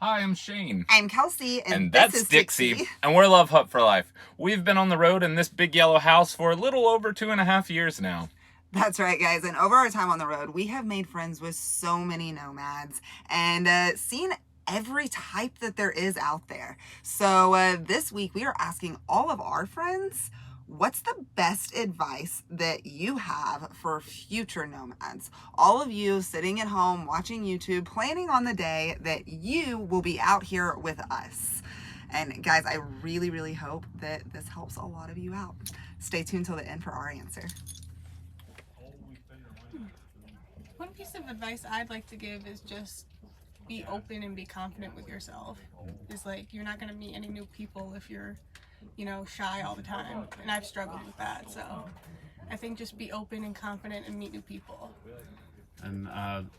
Hi, I'm Shane. I'm Kelsey, and that's Dixie. And we're Love Hut for Life. We've been on the road in this big yellow house for a little over 2.5 years now. That's right, guys. And over our time on the road, we have made friends with so many nomads and seen every type that there is out there. So this week, we are asking all of our friends, what's the best advice that you have for future nomads? All of you sitting at home, watching YouTube, planning on the day that you will be out here with us. And guys, I really, really hope that this helps a lot of you out. Stay tuned till the end for our answer. One piece of advice I'd like to give is just be open and be confident with yourself. It's like, you're not going to meet any new people if you're, shy all the time. And I've struggled with that. So I think just be open and confident and meet new people. And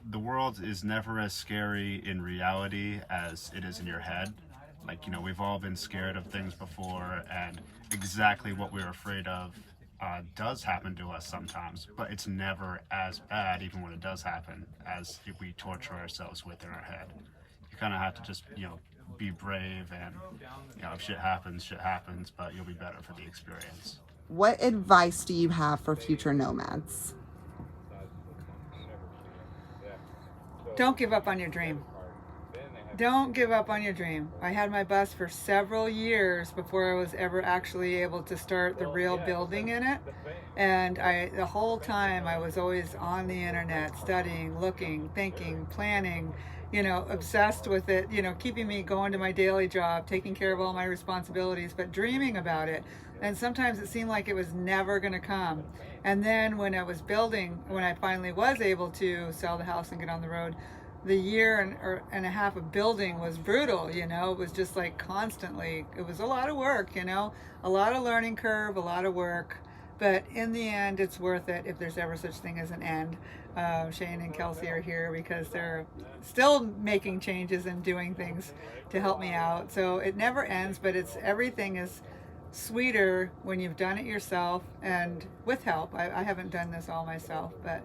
the world is never as scary in reality as it is in your head. Like, we've all been scared of things before, and exactly what we were afraid of does happen to us sometimes, but it's never as bad, even when it does happen, as if we torture ourselves with in our head. You kind of have to just, be brave, and, if shit happens, but you'll be better for the experience. What advice do you have for future nomads? Don't give up on your dream. Don't give up on your dream. I had my bus for several years before I was ever actually able to start the real building in it. And the whole time I was always on the internet, studying, looking, thinking, planning, obsessed with it, keeping me going to my daily job, taking care of all my responsibilities, but dreaming about it. And sometimes it seemed like it was never going to come. And then when I was building, when I finally was able to sell the house and get on the road, the year and a half of building was brutal. It was just like constantly, it was a lot of work, a lot of learning curve, a lot of work, but in the end it's worth it if there's ever such thing as an end. Shane and Kelsey are here because they're still making changes and doing things to help me out. So it never ends, but everything is sweeter when you've done it yourself and with help. I haven't done this all myself, but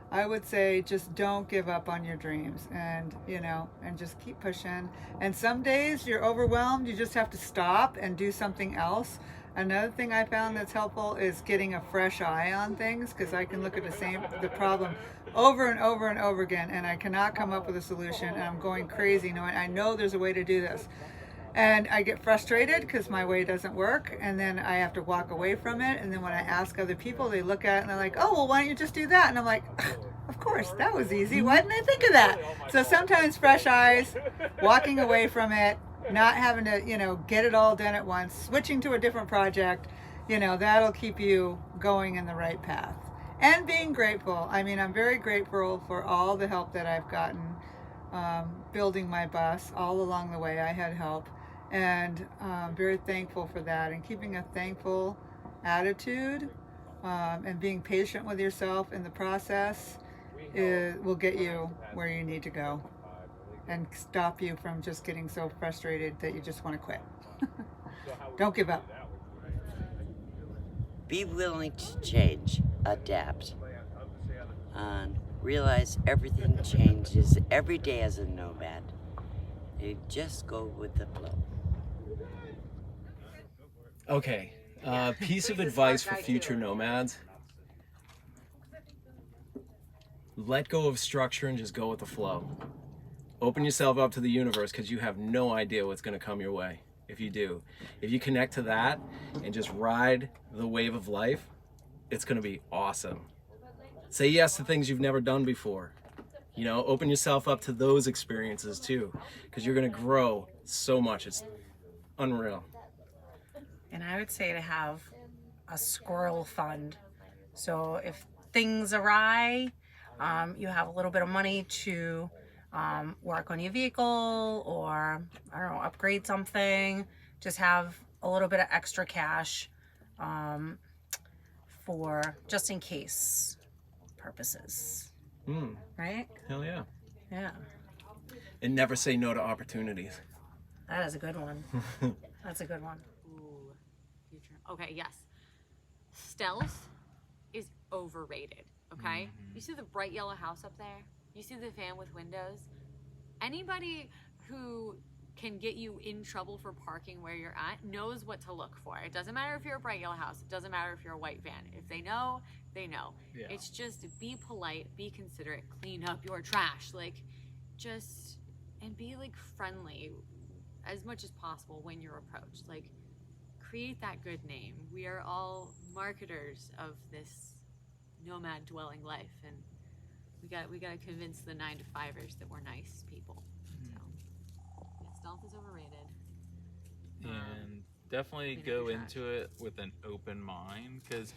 I would say just don't give up on your dreams, and and just keep pushing. And some days you're overwhelmed, you just have to stop and do something else. Another thing I found that's helpful is getting a fresh eye on things, because I can look at the problem over and over and over again, and I cannot come up with a solution, and I'm going crazy knowing I know there's a way to do this. And I get frustrated because my way doesn't work, and then I have to walk away from it. And then when I ask other people, they look at it and they're like, oh, well, why don't you just do that? And I'm like, of course, that was easy. Why didn't I think of that? So sometimes fresh eyes, walking away from it, not having to, get it all done at once, switching to a different project, that'll keep you going in the right path. And being grateful. I mean, I'm very grateful for all the help that I've gotten building my bus. All along the way, I had help. And very thankful for that, and keeping a thankful attitude and being patient with yourself in the process will get you where you need to go and stop you from just getting so frustrated that you just want to quit. Don't give up. Be willing to change, adapt, and realize everything changes every day as a nomad. You just go with the flow. Okay, piece of advice for future nomads. Let go of structure and just go with the flow. Open yourself up to the universe, because you have no idea what's going to come your way. If you do, if you connect to that and just ride the wave of life, it's going to be awesome. Say yes to things you've never done before. Open yourself up to those experiences too, because you're going to grow so much. It's unreal. And I would say to have a squirrel fund. So if things awry, you have a little bit of money to work on your vehicle, or upgrade something. Just have a little bit of extra cash for just in case purposes. Right? Hell yeah. Yeah. And never say no to opportunities. That is a good one. That's a good one. Ooh, future. Okay, yes. Stealth is overrated, okay? You see the bright yellow house up there? You see the van with windows? Anybody who can get you in trouble for parking where you're at knows what to look for. It doesn't matter if you're a bright yellow house. It doesn't matter if you're a white van. If they know, they know. Yeah. It's just be polite, be considerate, clean up your trash, like just, and be like friendly as much as possible when you're approached. Like create that good name. We are all marketers of this nomad dwelling life, and we got to convince the 9-to-5ers that we're nice people. So yeah, stealth is overrated. And definitely clean up go your trash. into it with an open mind, because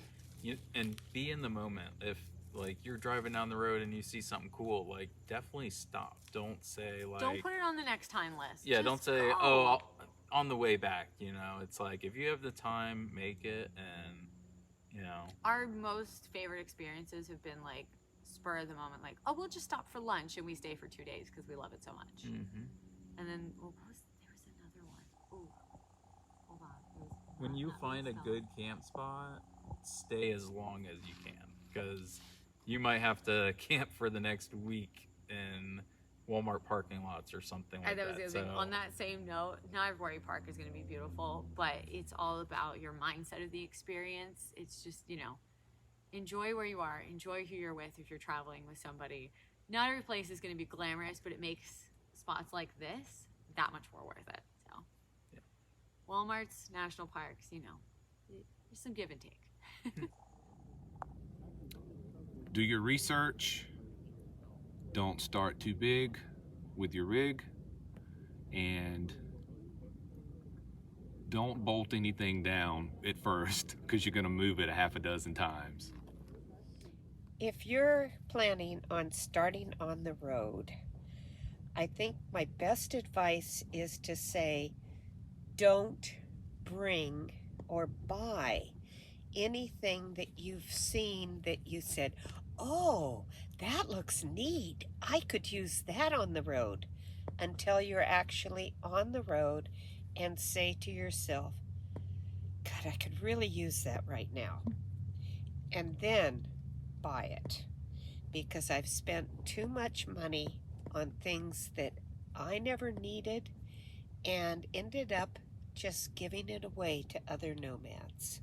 and be in the moment. If like you're driving down the road and you see something cool, like definitely stop. Don't say like, Don't put it on the next time list. yeah, Just don't say, go. oh, on the way back. You know, it's like if you have the time, make it. And you know, Our most favorite experiences have been like spur of the moment, like, oh, we'll just stop for lunch and we stay for 2 days because we love it so much. And then there was another one. Oh, hold on. It was when not you that one find a stealth. good camp spot, stay as long as you can, because you might have to camp for the next week in Walmart parking lots or something like And that was the other that. thing. On that same note, not every park is going to be beautiful, but it's all about your mindset of the experience. It's just, you know, enjoy where you are, enjoy who you're with if you're traveling with somebody. Not every place is going to be glamorous, but it makes spots like this that much more worth it. So, Yeah. Walmart's, national parks, you know, there's some give and take. Do your research. Don't start too big with your rig, and don't bolt anything down at first, because you're going to move it a half a dozen times. If you're planning on starting on the road, I think my best advice is to say, don't bring or buy anything that you've seen that you said, oh, that looks neat. I could use that on the road, until you're actually on the road and say to yourself, God, I could really use that right now. And then buy it, because I've spent too much money on things that I never needed and ended up just giving it away to other nomads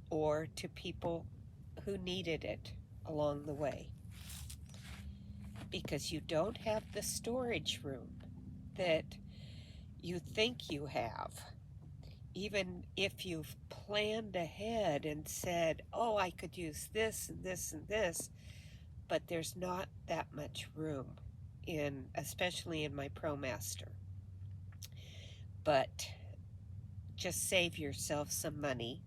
or to people who needed it along the way, because you don't have the storage room that you think you have. Even if you've planned ahead and said, oh, I could use this and this and this, but there's not that much room especially in my ProMaster. But just save yourself some money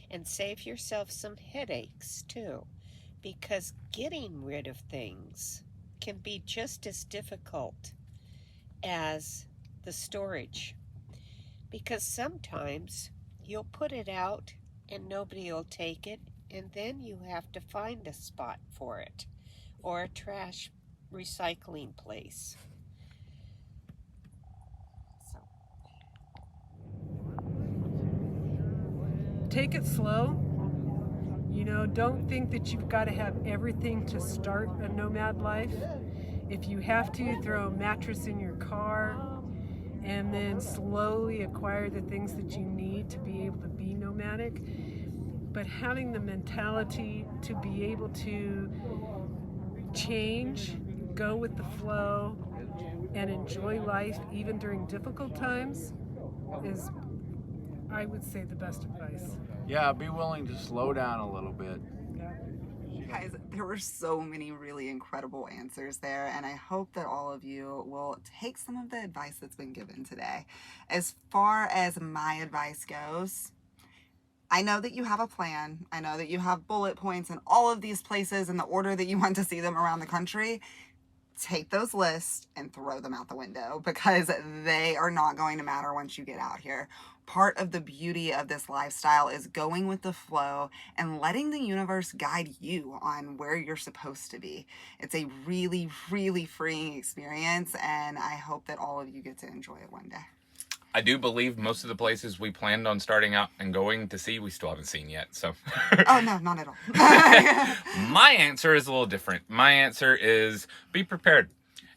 and save yourself some headaches too, because getting rid of things can be just as difficult as the storage, because sometimes you'll put it out and nobody will take it, and then you have to find a spot for it or a trash recycling place. So Take it slow. You know, don't think that you've got to have everything to start a nomad life. If you have to, throw a mattress in your car and then slowly acquire the things that you need to be able to be nomadic. But having the mentality to be able to change, go with the flow, and enjoy life even during difficult times is, I would say, the best advice. Yeah, be willing to slow down a little bit. Guys, there were so many really incredible answers there, and I hope that all of you will take some of the advice that's been given today. As far as my advice goes, I know that you have a plan. I know that you have bullet points in all of these places in the order that you want to see them around the country. Take those lists and throw them out the window, because they are not going to matter once you get out here. Part of the beauty of this lifestyle is going with the flow and letting the universe guide you on where you're supposed to be. It's a really, really freeing experience, and I hope that all of you get to enjoy it one day. I do believe most of the places we planned on starting out and going to see, we still haven't seen yet. So, Oh, no, not at all. My answer is a little different. My answer is be prepared.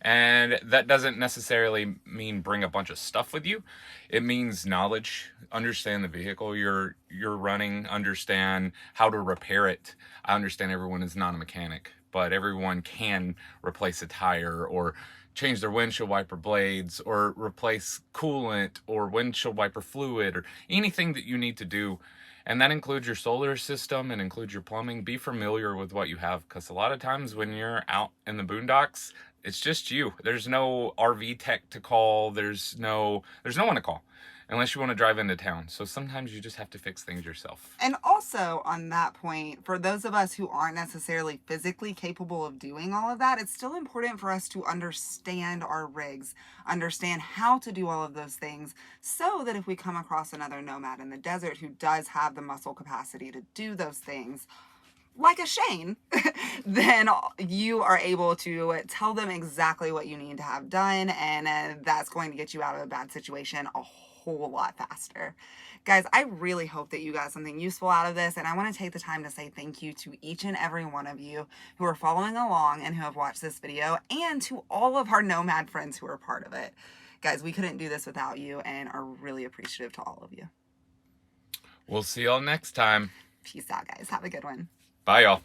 And that doesn't necessarily mean bring a bunch of stuff with you. It means knowledge, understand the vehicle you're running, understand how to repair it. I understand everyone is not a mechanic, but everyone can replace a tire or change their windshield wiper blades or replace coolant or windshield wiper fluid or anything that you need to do. And that includes your solar system and includes your plumbing. Be familiar with what you have, because a lot of times when you're out in the boondocks, it's just you. There's no RV tech to call. There's no one to call unless you want to drive into town. So sometimes you just have to fix things yourself. And also on that point, for those of us who aren't necessarily physically capable of doing all of that, it's still important for us to understand our rigs, understand how to do all of those things, so that if we come across another nomad in the desert who does have the muscle capacity to do those things, like a Shane, then you are able to tell them exactly what you need to have done, and that's going to get you out of a bad situation a whole lot faster. Guys, I really hope that you got something useful out of this, and I want to take the time to say thank you to each and every one of you who are following along and who have watched this video, and to all of our nomad friends who are part of it. Guys, we couldn't do this without you, and are really appreciative to all of you. We'll see y'all next time. Peace out, guys. Have a good one. Bye, y'all.